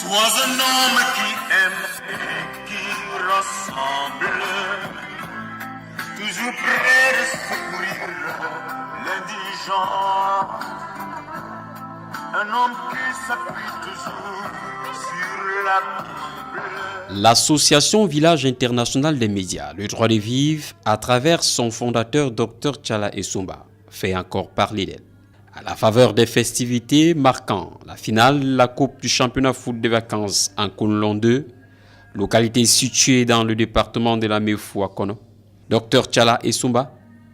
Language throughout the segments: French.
Sois un homme qui aime et qui rassemble, toujours prêt de secourir l'indigent. Un homme qui s'appuie toujours sur la Bible. L'association Village International des Médias, le droit de vivre, à travers son fondateur Dr Tchala Essomba, fait encore parler d'elle. À la faveur des festivités marquant la finale de la Coupe du championnat foot des vacances en Kounlon 2, localité située dans le département de la Mefou à Kono, Dr Tchala Essomba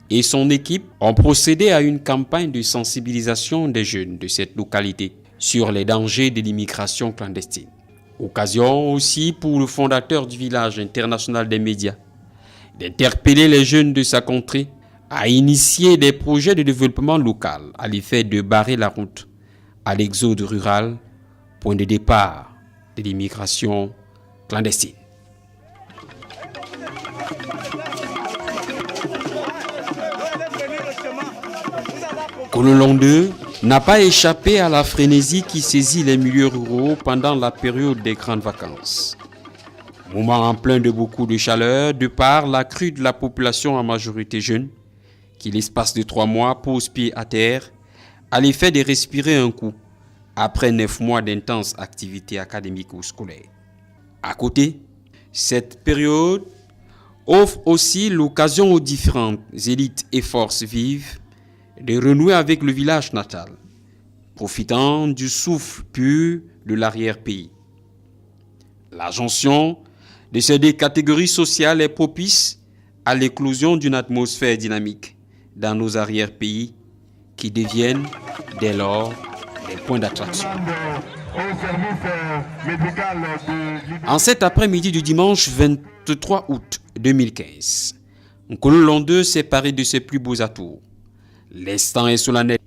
et son équipe ont procédé à une campagne de sensibilisation des jeunes de cette localité sur les dangers de l'immigration clandestine. Occasion aussi pour le fondateur du Village International des Médias d'interpeller les jeunes de sa contrée à initier des projets de développement local à l'effet de barrer la route à l'exode rural, point de départ de l'immigration clandestine. Kounlon 2 n'a pas échappé à la frénésie qui saisit les milieux ruraux pendant la période des grandes vacances. Moment en plein de beaucoup de chaleur, de par la crue de la population en majorité jeune, qui l'espace de 3 mois pose pied à terre, à l'effet de respirer un coup, après 9 mois d'intenses activités académiques ou scolaires. À côté, cette période offre aussi l'occasion aux différentes élites et forces vives de renouer avec le village natal, profitant du souffle pur de l'arrière-pays. La jonction de ces deux catégories sociales est propice à l'éclosion d'une atmosphère dynamique dans nos arrière-pays qui deviennent dès lors des points d'attraction. En cet après-midi du dimanche 23 août 2015, Kounlon 2 s'est paré de ses plus beaux atours. L'instant est solennel.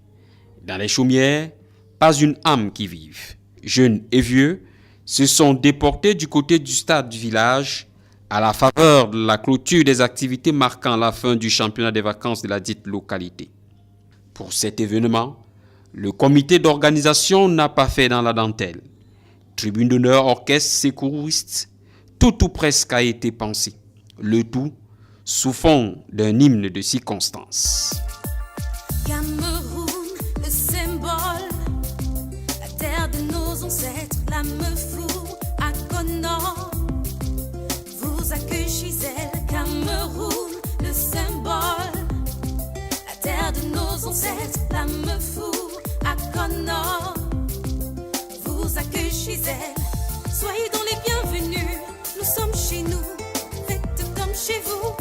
Dans les chaumières, pas une âme qui vive. Jeunes et vieux se sont déportés du côté du stade du village à la faveur de la clôture des activités marquant la fin du championnat des vacances de la dite localité. Pour cet événement, le comité d'organisation n'a pas fait dans la dentelle. Tribune d'honneur, orchestre, secouristes, tout ou presque a été pensé. Le tout sous fond d'un hymne de circonstance. Cameroun, le symbole, la terre de nos ancêtres, la Mefou à Konan, vous accueille Gisèle. Cameroun, le symbole, la terre de nos ancêtres, la Mefou à Konan, vous accueille Gisèle. Soyez donc les bienvenus, nous sommes chez nous, faites comme chez vous,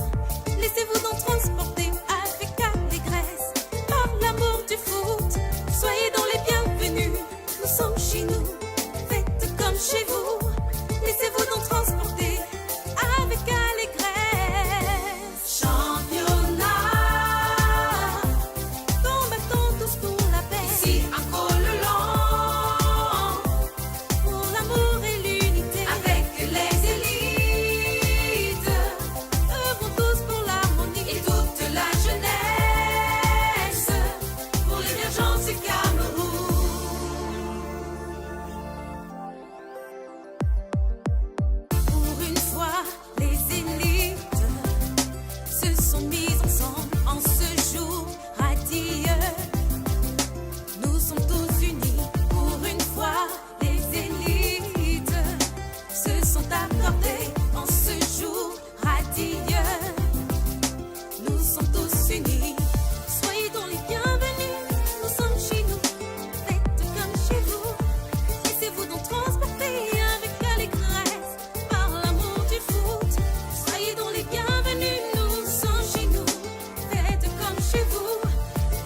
laissez-vous donc transporter avec allégresse par l'amour du foot. Soyez donc les bienvenus, nous sommes chez nous, faites comme chez vous, laissez-vous donc transporter avec allégresse. Championnat, combattons tous pour la paix, ici à Kounlon, pour l'amour et l'unité, avec les élites, œuvrons tous pour l'harmonie et toute la jeunesse, pour l'émergence du Cameroun. Pour une fois, les élites se sont mises ensemble en ce jour radieux. Nous sommes tous unis. Pour une fois, les élites se sont accordées en ce jour radieux. Nous sommes tous unis. Soyez donc les bienvenus. Nous sommes chez nous. Faites comme chez vous. Laissez-vous donc transporter avec allégresse par l'amour du foot. Soyez donc les bienvenus. Nous sommes chez nous. Faites comme chez vous.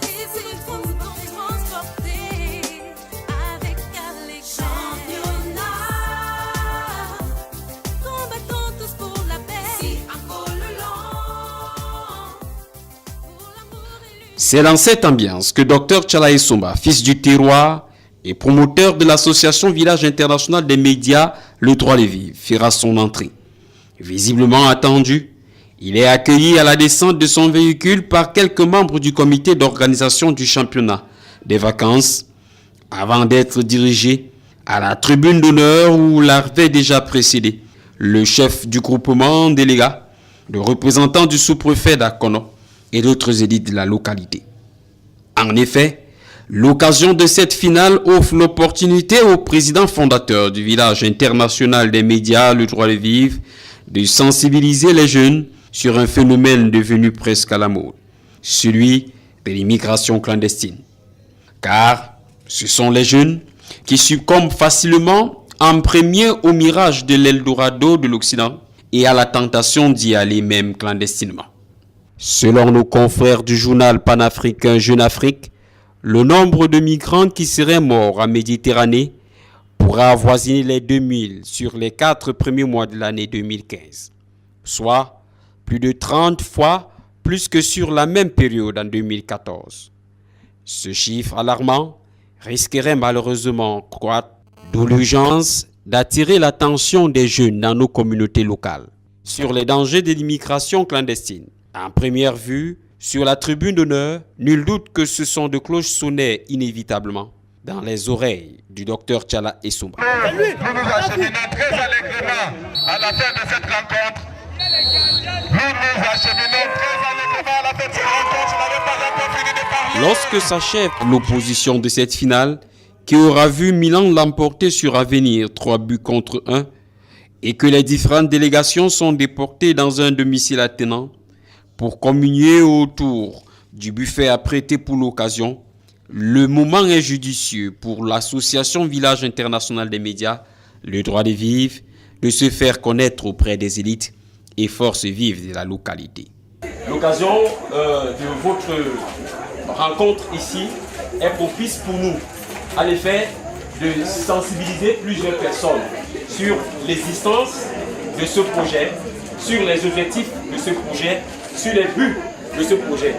Laissez-vous donc transporter avec allégresse. Championnat, combattons tous pour la paix, ici à Kounlon, pour l'amour et l'unité. C'est dans cette ambiance que Dr Tchala Essomba, fils du terroir et promoteur de l'association Village International des Médias, le droit de vivre, fera son entrée. Visiblement attendu, il est accueilli à la descente de son véhicule par quelques membres du comité d'organisation du championnat des vacances, avant d'être dirigé À la tribune d'honneur où l'avait déjà précédé le chef du groupement délégat, le représentant du sous-préfet d'Akono et d'autres élites de la localité. En effet, l'occasion de cette finale offre l'opportunité au président fondateur du village international des médias Le Droit de Vivre de sensibiliser les jeunes sur un phénomène devenu presque à la mode, celui de l'immigration clandestine. Car ce sont les jeunes qui succombent facilement en premier au mirage de l'Eldorado de l'Occident et à la tentation d'y aller même clandestinement. Selon nos confrères du journal panafricain Jeune Afrique, le nombre de migrants qui seraient morts en Méditerranée pourrait avoisiner les 2000 sur les 4 premiers mois de l'année 2015, soit plus de 30 fois plus que sur la même période en 2014. Ce chiffre alarmant risquerait malheureusement de croître, d'où l'urgence d'attirer l'attention des jeunes dans nos communautés locales sur les dangers de l'immigration clandestine. En première vue, sur la tribune d'honneur, nul doute que ce son de cloche sonnait inévitablement dans les oreilles du docteur Tchala Essoumba. Nous nous acheminons très allègrement à la fin de cette rencontre. Nous acheminons très allègrement à la fin de cette rencontre. Je n'avais pas encore fini de parler. Lorsque s'achève l'opposition de cette finale, qui aura vu Milan l'emporter sur Avenir 3 buts contre 1, et que les différentes délégations sont déportées dans un domicile attenant pour communier autour du buffet apprêté pour l'occasion, le moment est judicieux pour l'association Village International des Médias, Le Droit de Vivre, de se faire connaître auprès des élites et forces vives de la localité. L'occasion de votre rencontre ici est propice pour nous, à l'effet de sensibiliser plusieurs personnes sur l'existence de ce projet, sur les objectifs de ce projet, sur les buts de ce projet.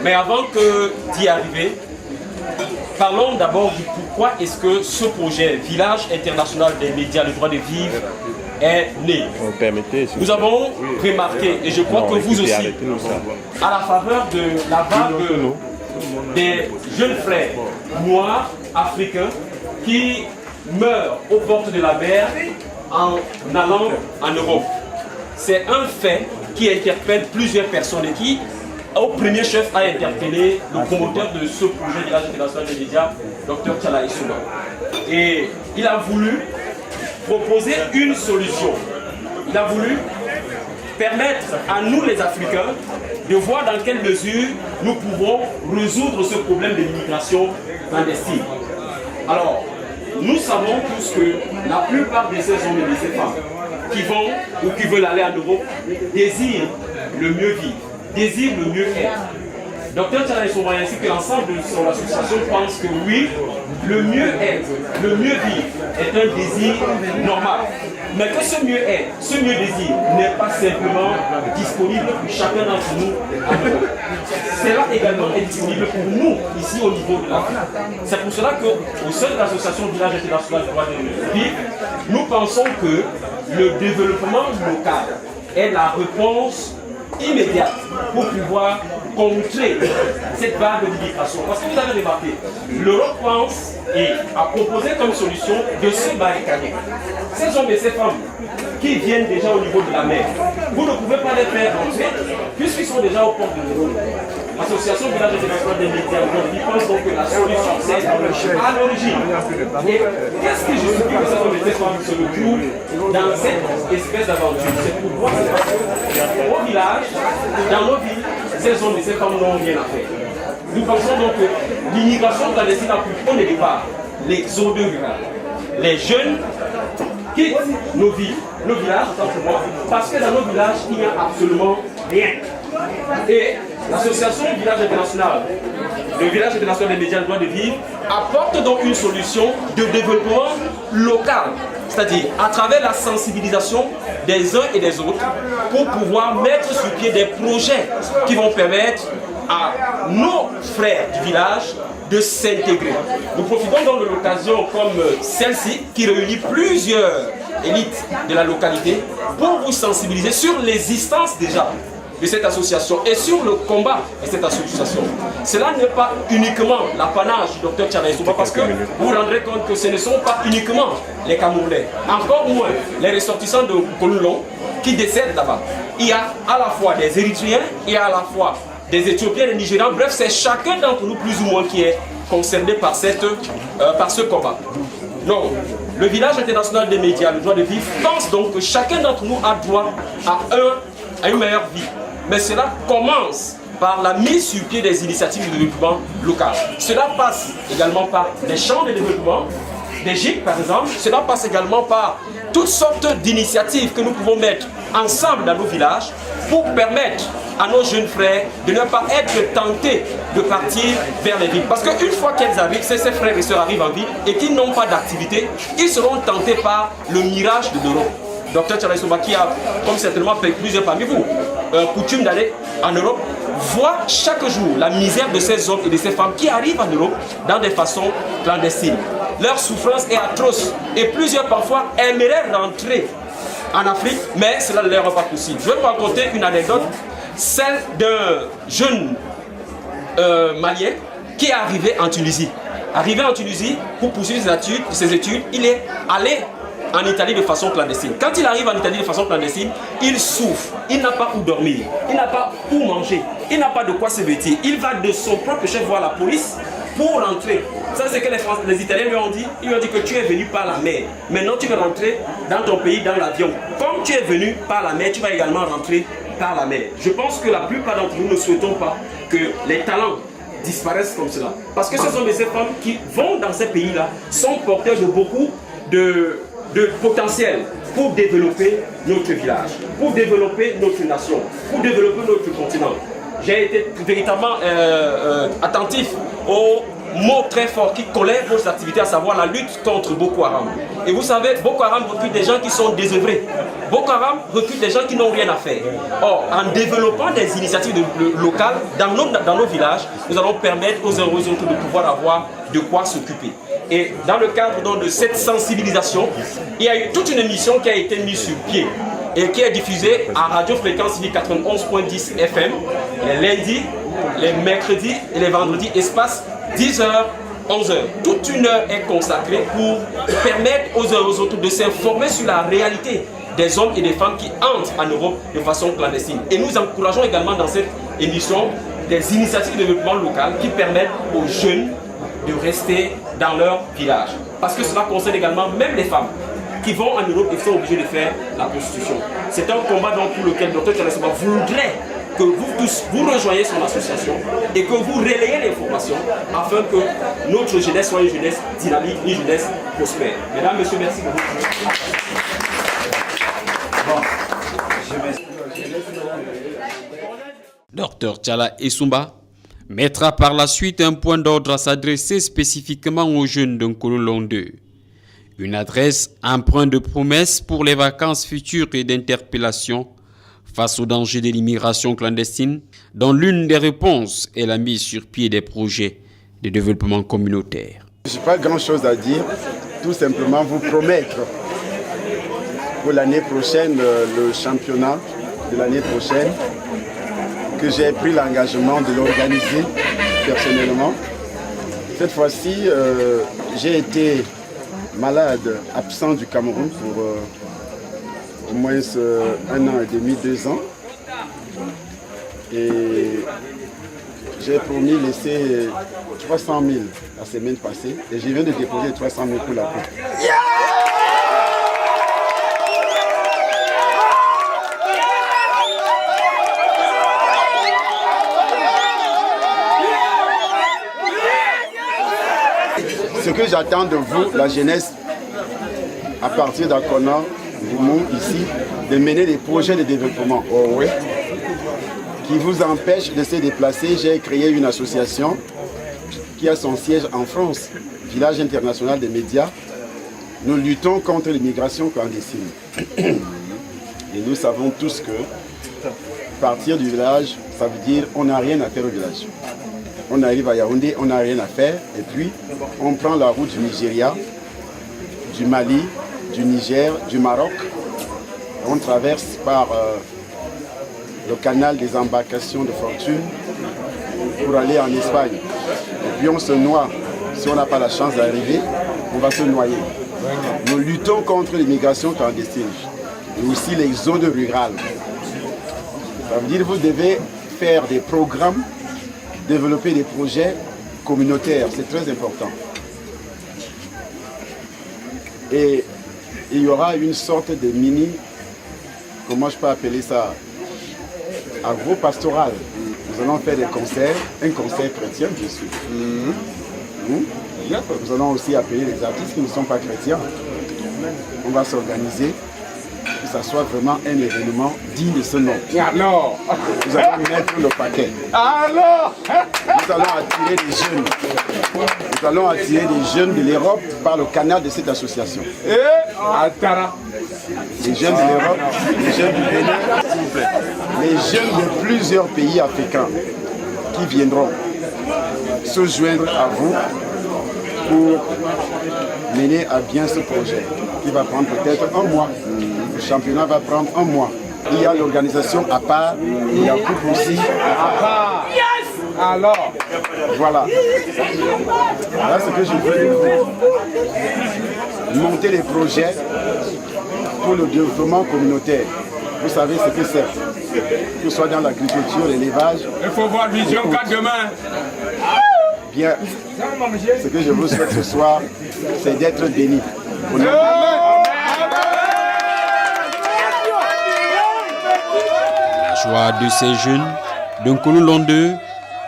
Mais avant d'y arriver, parlons d'abord du pourquoi est-ce que ce projet Village International des Médias, Le Droit de Vivre, est né. Nous avons remarqué, et je crois que vous aussi, à la faveur de la vague des jeunes frères noirs africains qui meurent aux portes de la mer en allant en Europe. C'est un fait qui interpelle plusieurs personnes et qui, au premier chef, a interpellé le promoteur de ce projet Village International des Médias, Dr Tchala Essoumba. Et il a voulu proposer une solution. Il a voulu permettre à nous les Africains de voir dans quelle mesure nous pouvons résoudre ce problème de l'immigration clandestine. Alors, nous savons tous que la plupart de ces hommes et de ces femmes qui vont ou qui veulent aller en Europe désirent le mieux vivre, désirent le mieux être. Dr Tchala Essoumba ainsi que l'ensemble de son association pensent que oui, le mieux être, le mieux vivre est un désir normal. Mais que ce mieux être, ce mieux désir n'est pas simplement disponible pour chacun d'entre nous en Europe. Cela également est disponible pour nous ici au niveau de l'Afrique. C'est pour cela qu'au sein de l'association Village International du Droit de Vivre, nous pensons que le développement local est la réponse immédiate pour pouvoir contrer cette vague d'immigration. Parce que vous avez remarqué, l'Europe pense et a proposé comme solution de se barricader. Ces hommes et ces femmes qui viennent déjà au niveau de la mer, vous ne pouvez pas les faire entrer puisqu'ils sont déjà au port de l'Europe. L'association Village International des Médias aujourd'hui pense donc que la solution c'est à l'origine. Et qu'est-ce qui justifie que ces hommes et ces femmes se retrouvent dans cette espèce d'aventure? C'est pour voir au village, dans nos villes, ces hommes et ces femmes n'ont rien à faire. Nous pensons donc que l'immigration clandestine a pu prendre au départ l'exode rural. Les jeunes quittent nos villes, nos villages, autant pour moi, parce que dans nos villages, il n'y a absolument rien. Et l'association Village International, le Village International des Médias, Le Droit de Vivre, apporte donc une solution de développement local, c'est-à-dire à travers la sensibilisation des uns et des autres pour pouvoir mettre sur pied des projets qui vont permettre à nos frères du village de s'intégrer. Nous profitons donc de l'occasion comme celle-ci qui réunit plusieurs élites de la localité pour vous sensibiliser sur l'existence déjà de cette association et sur le combat de cette association. Cela n'est pas uniquement l'apanage du docteur Tchala Essouba, parce que vous vous rendrez compte que ce ne sont pas uniquement les Camerounais, encore moins les ressortissants de Kololong qui décèdent là-bas. Il y a à la fois des Érythréens et à la fois des Éthiopiens, des Nigérians. Bref, c'est chacun d'entre nous plus ou moins qui est concerné par ce combat. Donc, le village international des médias, le droit de vivre, pense donc que chacun d'entre nous a droit à une meilleure vie. Mais cela commence par la mise sur pied des initiatives de développement local. Cela passe également par les champs de développement, des GIC par exemple. Cela passe également par toutes sortes d'initiatives que nous pouvons mettre ensemble dans nos villages pour permettre à nos jeunes frères de ne pas être tentés de partir vers les villes. Parce qu'une fois qu'ils arrivent, ces frères et sœurs arrivent en ville et qu'ils n'ont pas d'activité, ils seront tentés par le mirage de l'Europe. Docteur Tchala Essouba, qui a, comme certainement plusieurs parmi vous, coutume d'aller en Europe, voit chaque jour la misère de ces hommes et de ces femmes qui arrivent en Europe dans des façons clandestines. Leur souffrance est atroce et plusieurs parfois aimeraient rentrer en Afrique, mais cela ne leur est pas possible. Je vais vous raconter une anecdote, celle d'un jeune Malien qui est arrivé en Tunisie. Arrivé en Tunisie pour poursuivre ses études, il est allé en Italie de façon clandestine. Quand il arrive en Italie de façon clandestine, il souffre, il n'a pas où dormir, il n'a pas où manger, il n'a pas de quoi se vêtir. Il va de son propre chef voir la police pour rentrer. Ça, c'est que les Italiens lui ont dit. Ils lui ont dit que tu es venu par la mer. Maintenant, tu veux rentrer dans ton pays, dans l'avion. Comme tu es venu par la mer, tu vas également rentrer par la mer. Je pense que la plupart d'entre nous ne souhaitons pas que les talents disparaissent comme cela. Parce que ce sont des femmes qui vont dans ces pays-là, sont porteurs de beaucoup de potentiel pour développer notre village, pour développer notre nation, pour développer notre continent. J'ai été véritablement attentif aux mots très forts qui collèrent vos activités, à savoir la lutte contre Boko Haram. Et vous savez, Boko Haram recrute des gens qui sont désœuvrés. Boko Haram recrute des gens qui n'ont rien à faire. Or, en développant des initiatives locales dans nos villages, nous allons permettre aux uns aux autres de pouvoir avoir de quoi s'occuper. Et dans le cadre donc, de cette sensibilisation, il y a eu toute une émission qui a été mise sur pied et qui est diffusée à Radio Fréquence 91.10 FM les lundis, les mercredis et les vendredis, espace 10h, 11h. Toute une heure est consacrée pour permettre aux uns aux autres de s'informer sur la réalité des hommes et des femmes qui entrent en Europe de façon clandestine. Et nous encourageons également dans cette émission des initiatives de développement local qui permettent aux jeunes de rester dans leur village. Parce que cela concerne également même les femmes qui vont en Europe et sont obligées de faire la prostitution. C'est un combat donc pour lequel Dr Tchala Essouba voudrait que vous tous vous rejoigniez son association et que vous relayez l'information afin que notre jeunesse soit une jeunesse dynamique, une jeunesse prospère. Mesdames, Messieurs, merci beaucoup. Dr Tchala Essouba mettra par la suite un point d'ordre à s'adresser spécifiquement aux jeunes de Kololong 2. Une adresse empreinte de promesses pour les vacances futures et d'interpellations face au danger de l'immigration clandestine, dont l'une des réponses est la mise sur pied des projets de développement communautaire. Je n'ai pas grand-chose à dire, tout simplement vous promettre pour l'année prochaine, le championnat de l'année prochaine, que j'ai pris l'engagement de l'organiser personnellement. Cette fois-ci, j'ai été malade, absent du Cameroun pour au moins 1 an et demi, 2 ans. Et j'ai promis de laisser 300 000 la semaine passée et je viens de déposer 300 000 pour la coupe. Ce que j'attends de vous, la jeunesse, à partir d'Akona, Goumou, ici, de mener des projets de développement qui vous empêchent de se déplacer. J'ai créé une association qui a son siège en France, Village international des médias. Nous luttons contre l'immigration clandestine. Et nous savons tous que partir du village, ça veut dire on n'a rien à faire au village. On arrive à Yaoundé, on n'a rien à faire, et puis on prend la route du Nigeria, du Mali, du Niger, du Maroc. On traverse par le canal des embarcations de fortune pour aller en Espagne. Et puis on se noie. Si on n'a pas la chance d'arriver, on va se noyer. Nous luttons contre l'immigration clandestine et aussi les zones rurales. Ça veut dire que vous devez faire des programmes, développer des projets communautaires. C'est très important. Et il y aura une sorte de mini, comment je peux appeler ça, agro-pastoral. Nous allons faire des concerts, un concert chrétien bien sûr. Nous allons aussi appeler les artistes qui ne sont pas chrétiens. On va s'organiser, que ça soit vraiment un événement digne de ce nom. Alors, nous allons mettre le paquet. Alors, nous allons attirer des jeunes. Nous allons attirer des jeunes de l'Europe par le canal de cette association. Les jeunes de l'Europe, les jeunes du Bénin, s'il vous plaît. Les jeunes de plusieurs pays africains qui viendront se joindre à vous pour mener à bien ce projet qui va prendre peut-être un mois. Le championnat va prendre un mois. Il y a l'organisation à part, il y a coupe aussi à part. Alors, voilà. Voilà ce que je veux. Monter les projets pour le développement communautaire. Vous savez ce que c'est. Que ce soit dans l'agriculture, l'élevage. Il faut voir Vision 4 demain. Bien, ce que je vous souhaite ce soir, c'est d'être béni. La joie de ces jeunes d'un Cololon 2,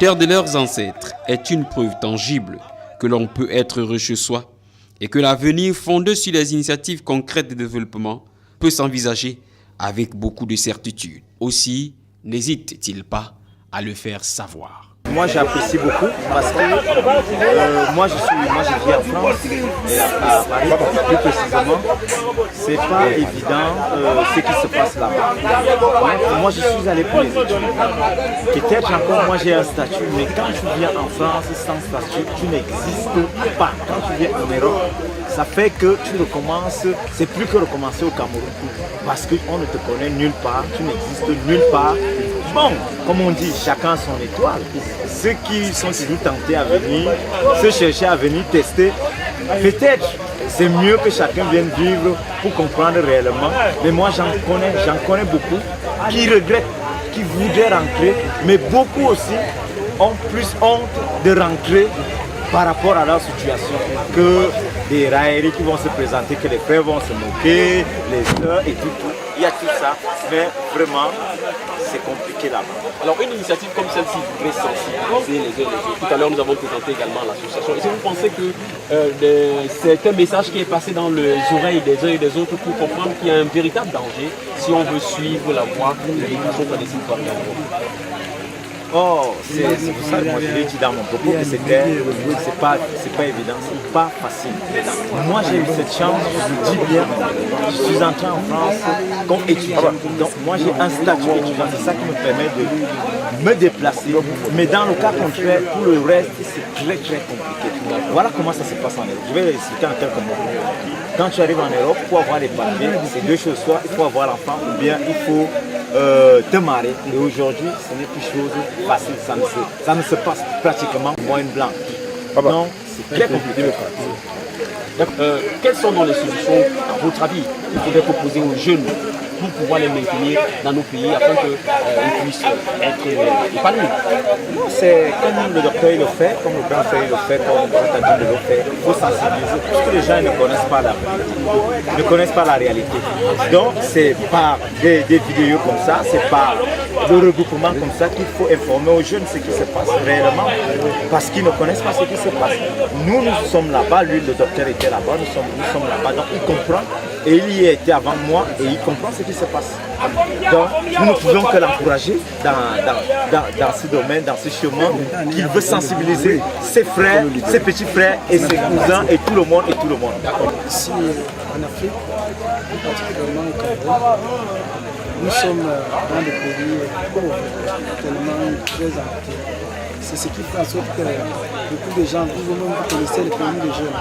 terre de leurs ancêtres, est une preuve tangible que l'on peut être heureux chez soi et que l'avenir fondé sur les initiatives concrètes de développement peut s'envisager avec beaucoup de certitude. Aussi, n'hésite-t-il pas à le faire savoir. Moi j'apprécie beaucoup parce que moi je vis en France et à Paris plus précisément. C'est pas évident ce qui se passe là-bas. Moi je suis allé pour les études. Peut-être encore moi j'ai un statut, mais quand tu viens en France sans statut, tu n'existes pas. Quand tu viens en Europe, ça fait que tu recommences, c'est plus que recommencer au Cameroun. Parce qu'on ne te connaît nulle part, tu n'existes nulle part. Bon, comme on dit, chacun son étoile. Ceux qui sont toujours tentés à venir, se chercher à venir tester, peut-être c'est mieux que chacun vienne vivre pour comprendre réellement. Mais moi j'en connais beaucoup qui regrettent, qui voudraient rentrer, mais beaucoup aussi ont plus honte de rentrer par rapport à leur situation que des railleries qui vont se présenter, que les frères vont se moquer, les sœurs et tout. Il y a tout ça, mais vraiment, c'est compliqué là-bas. Alors une initiative comme celle-ci voudrait sensibiliser les uns les autres. Tout à l'heure nous avons présenté également l'association. Est-ce que vous pensez que c'est un message qui est passé dans les oreilles des uns et des autres pour comprendre qu'il y a un véritable danger si on veut suivre la voie de l'éducation clandestine par l'Europe? Oh, c'est pour ça que moi je l'ai dit dans mon propos que c'est pas évident, c'est pas facile. Moi j'ai eu cette chance, je dis bien, je suis entré en France comme étudiant. Donc moi j'ai un statut étudiant, c'est ça qui me permet de me déplacer. Mais dans le cas contraire, pour le reste, c'est très compliqué. Voilà comment ça se passe en Europe. Je vais expliquer en quelques mots. Quand tu arrives en Europe, pour avoir les papiers, c'est deux choses. Soit il faut avoir l'enfant ou bien il faut te marier. Et aujourd'hui, ce n'est plus chose facile. Ça ne se passe pratiquement moins blanc. Donc, c'est très compliqué le faire. Quelles sont donc les solutions, à votre avis, qu'il faudrait proposer aux jeunes pour pouvoir les maintenir dans nos pays afin qu'ils puissent être épanouis? C'est comme le docteur il le fait, comme le grand frère il le fait, comme le grand adulte le fait. Il faut sensibiliser parce que les gens ne connaissent pas la réalité. Ne connaissent pas la réalité. Donc c'est par des vidéos comme ça, c'est par le regroupement comme ça qu'il faut informer aux jeunes ce qui se passe réellement parce qu'ils ne connaissent pas ce qui se passe. Nous sommes là-bas, lui le docteur était là-bas, nous sommes là-bas, donc il comprend. Et il y était avant moi et il comprend ce qui se passe. Donc nous ne pouvons que l'encourager dans ce domaine, dans ce chemin, qu'il veut sensibiliser ses frères, ses petits frères et ses cousins et tout le monde Ici en Afrique, particulièrement au Cameroun, nous sommes dans des pays pauvres, tellement très arrêtés. c'est ce qui fait en sorte que beaucoup de gens, vous-même vous connaissez les familles de jeunes,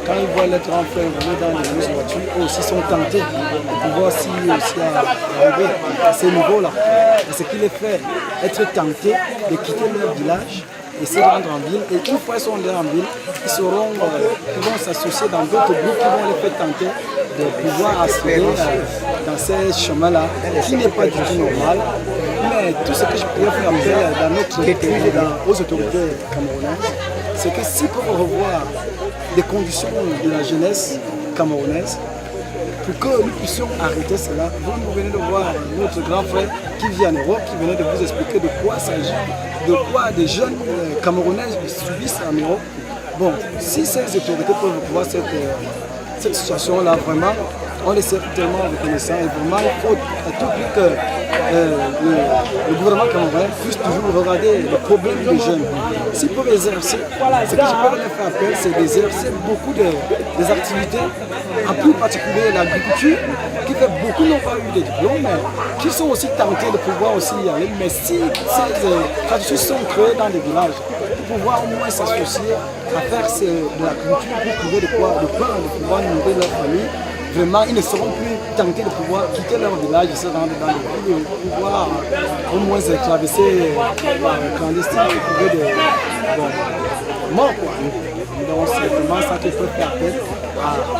quand ils voient leur grand frère rouler dans les grosses voitures, eux aussi sont tentés de pouvoir aussi arriver à ce niveau-là. Et ce qui les fait être tentés de quitter leur village et se rendre en ville. Et une fois qu'ils sont en ville, ils vont s'associer dans d'autres groupes qui vont les faire tenter de pouvoir assurer dans ces chemins-là, qui n'est pas du tout normal. Mais tout ce que je pourrais faire appel dans notre pays, aux autorités camerounaises, c'est que s'ils peuvent revoir les conditions de la jeunesse camerounaise, pour que nous puissions arrêter cela, vous venez de voir notre grand frère qui vit en Europe, qui venait de vous expliquer de quoi il s'agit, de quoi des jeunes Camerounais subissent en Europe. Bon, si ces autorités peuvent voir cette situation-là, vraiment, on les est tellement reconnaissants et vraiment il faut à tout prix que le gouvernement camerounais puisse toujours regarder le problème des jeunes. S'ils peuvent exercer, ce que je peux leur faire appel, c'est d'exercer beaucoup des activités, en plus particulier l'agriculture, qui fait beaucoup n'ont pas eu de diplômes, mais qui sont aussi tentés de pouvoir aussi y aller. Mais si ces traditions sont créées dans des villages, pour pouvoir au moins s'associer à faire de l'agriculture pour trouver de quoi, de pain, de pouvoir nourrir leur famille, vraiment, ils ne seront plus tentés de pouvoir quitter leur village et se rendre dans les villes, pour pouvoir au moins traverser par clandestin et trouver des morts. Donc c'est vraiment ça qu'il faut faire appel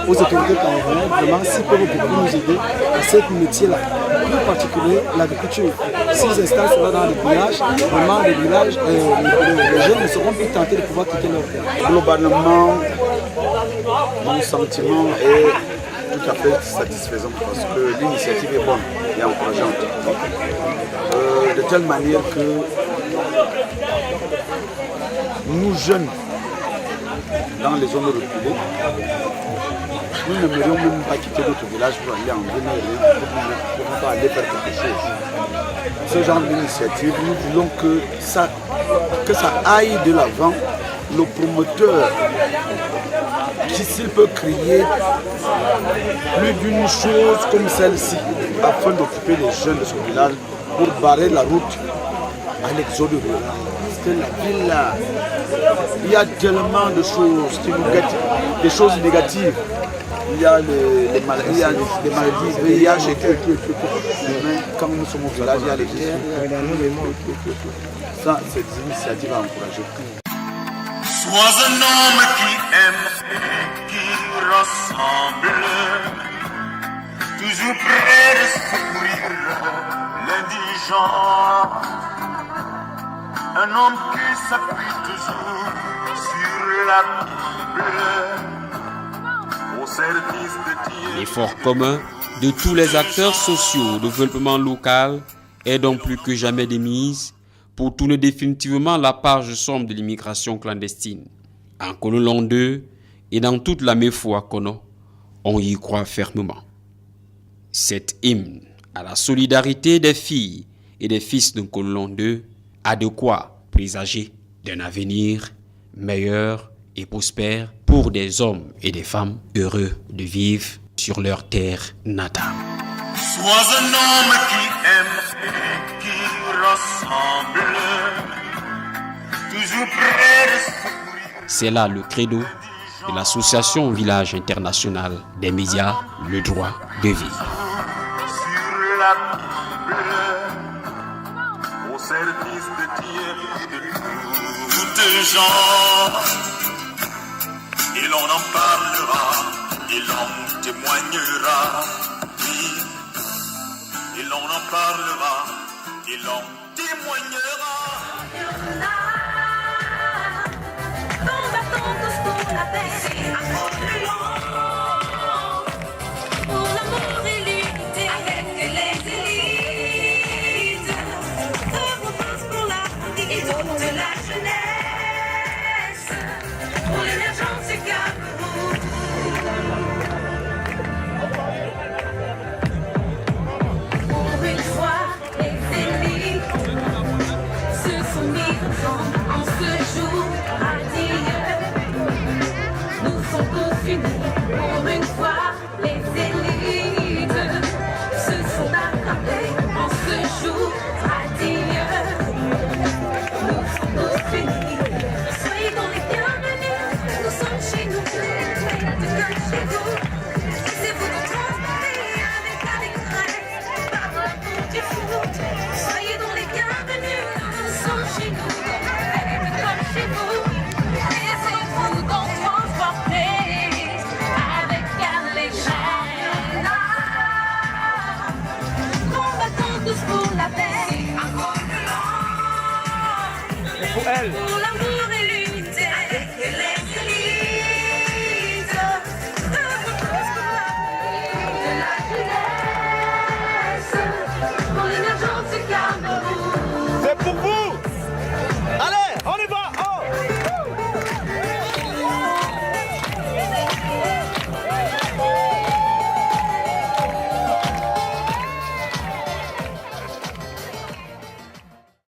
aux autorités camerounaises, vraiment s'ils peuvent beaucoup nous aider à ce métier-là, plus particulier l'agriculture. S'ils installent cela dans les villages, vraiment les villages, les jeunes ne seront plus tentés de pouvoir quitter leur village. Globalement, mon sentiment est tout à fait satisfaisant parce que l'initiative est bonne et encourageante. De telle manière que nous jeunes, dans les zones reculées, nous n'aimerions même pas quitter notre village pour aller en ville, pour aller faire quelque chose. Ce genre d'initiative, nous voulons que ça aille de l'avant. Le promoteur, qui s'il peut créer plus d'une chose comme celle-ci, afin d'occuper les jeunes de ce village pour barrer la route à l'exode rural. Parce que la ville là, il y a tellement de choses qui nous gâtent, des choses négatives. Il y a les maladies, VIH et tout. Quand nous sommes au village, il y a les guerres. Ça, c'est des initiatives à encourager. Sois un homme qui aime et qui ressemble, toujours prêt de secourir l'indigent. Un homme qui s'appuie toujours sur la Bible au service de Dieu. L'effort commun de tous les acteurs sociaux de développement local est donc plus que jamais de mise pour tourner définitivement la page sombre de l'immigration clandestine. En Cololong 2 et dans toute la Mefo à Kono, on y croit fermement. Cet hymne à la solidarité des filles et des fils de Cololong 2 a de quoi présager d'un avenir meilleur et prospère pour des hommes et des femmes heureux de vivre sur leur terre natale. Sois un homme qui aime et qui ressemble, toujours prêt de secourir. C'est là le credo de l'association Village International des médias, le droit de vivre. Sur la Bible, au service de Dieu et de toutes gens. Et l'on en parlera, et l'on témoignera, oui. Et l'on en parlera, et l'on témoignera. Combattons tous pour la paix.